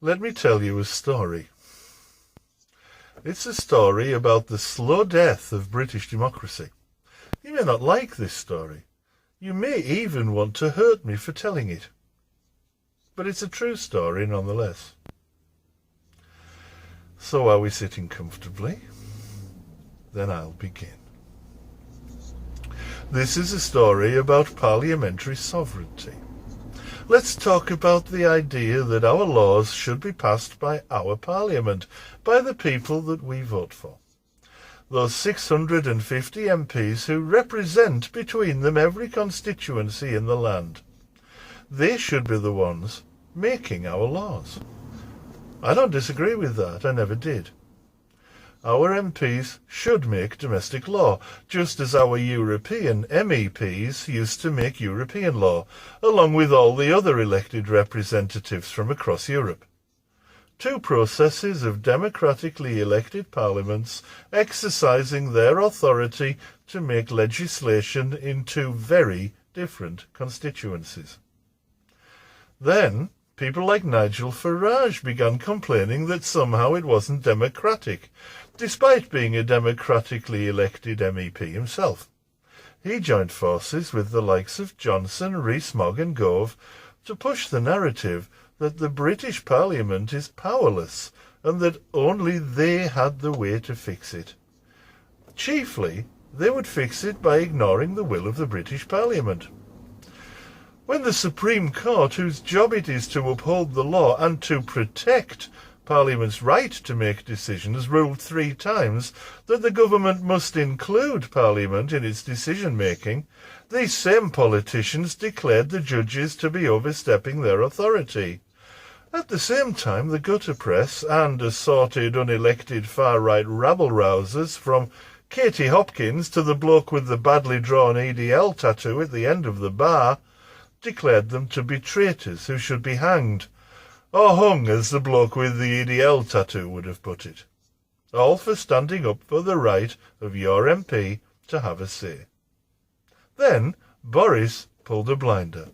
Let me tell you a story. It's a story about the slow death of British democracy. You may not like this story. You may even want to hurt me for telling it. But it's a true story nonetheless. So are we sitting comfortably? Then I'll begin. This is a story about parliamentary sovereignty. Let's talk about the idea that our laws should be passed by our parliament, by the people that we vote for. Those 650 MPs who represent between them every constituency in the land. They should be the ones making our laws. I don't disagree with that, I never did. Our MPs should make domestic law, just as our European MEPs used to make European law, along with all the other elected representatives from across Europe. Two processes of democratically elected parliaments exercising their authority to make legislation in two very different constituencies. Then, people like Nigel Farage began complaining that somehow it wasn't democratic, despite being a democratically elected MEP himself. He joined forces with the likes of Johnson, Rees-Mogg and Gove to push the narrative that the British Parliament is powerless and that only they had the way to fix it. Chiefly, they would fix it by ignoring the will of the British Parliament. When the Supreme Court, whose job it is to uphold the law and to protect Parliament's right to make decisions, ruled 3 times that the government must include Parliament in its decision-making, these same politicians declared the judges to be overstepping their authority. At the same time, the gutter press and assorted unelected far-right rabble-rousers, from Katie Hopkins to the bloke with the badly drawn EDL tattoo at the end of the bar, declared them to be traitors who should be hanged, or hung, as the bloke with the EDL tattoo would have put it, all for standing up for the right of your MP to have a say. Then Boris pulled a blinder.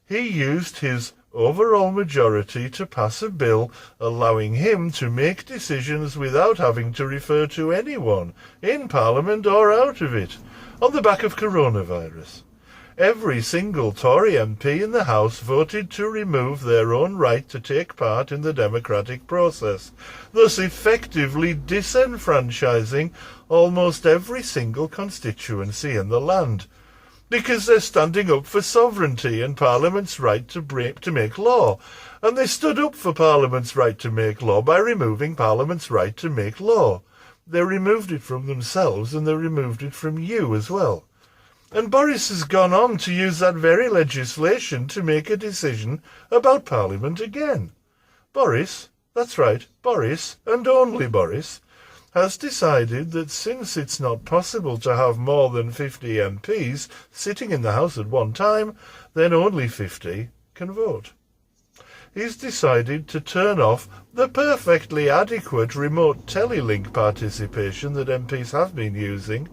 He used his overall majority to pass a bill allowing him to make decisions without having to refer to anyone, in Parliament or out of it, on the back of coronavirus. Every single Tory MP in the House voted to remove their own right to take part in the democratic process, thus effectively disenfranchising almost every single constituency in the land, because they're standing up for sovereignty and Parliament's right to make law, and they stood up for Parliament's right to make law by removing Parliament's right to make law. They removed it from themselves, and they removed it from you as well. And Boris has gone on to use that very legislation to make a decision about Parliament again. Boris, that's right, Boris, and only Boris, has decided that since it's not possible to have more than 50 MPs sitting in the House at one time, then only 50 can vote. He's decided to turn off the perfectly adequate remote telelink participation that MPs have been using,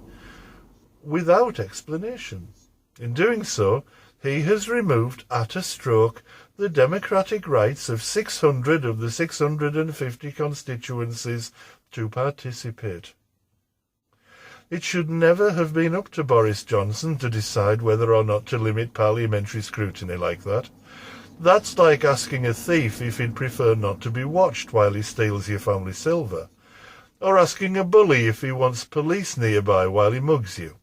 without explanation. In doing so, he has removed at a stroke the democratic rights of 600 of the 650 constituencies to participate. It should never have been up to Boris Johnson to decide whether or not to limit parliamentary scrutiny like that. That's like asking a thief if he'd prefer not to be watched while he steals your family silver, or asking a bully if he wants police nearby while he mugs you.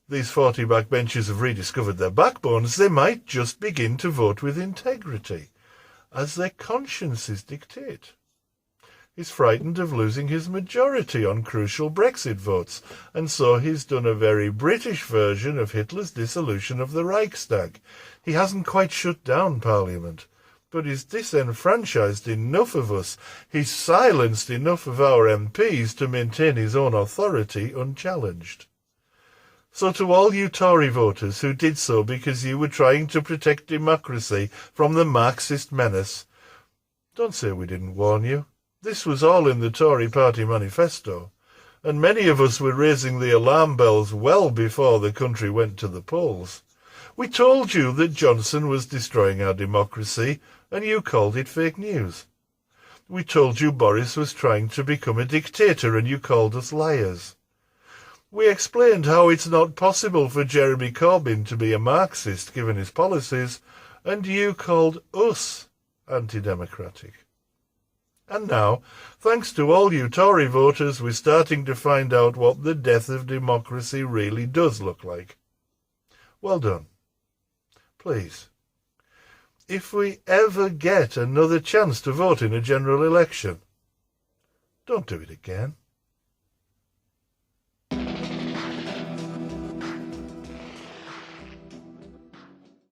These 40 backbenchers have rediscovered their backbones. They might just begin to vote with integrity, as their consciences dictate. He's frightened of losing his majority on crucial Brexit votes, and so he's done a very British version of Hitler's dissolution of the Reichstag. He hasn't quite shut down Parliament, but he's disenfranchised enough of us, he's silenced enough of our MPs to maintain his own authority unchallenged. So to all you Tory voters who did so because you were trying to protect democracy from the Marxist menace, don't say we didn't warn you. This was all in the Tory party manifesto, and many of us were raising the alarm bells well before the country went to the polls. We told you that Johnson was destroying our democracy, and you called it fake news. We told you Boris was trying to become a dictator and you called us liars. We explained how it's not possible for Jeremy Corbyn to be a Marxist given his policies, and you called us anti-democratic. And now, thanks to all you Tory voters, we're starting to find out what the death of democracy really does look like. Well done. Please, if we ever get another chance to vote in a general election, don't do it again.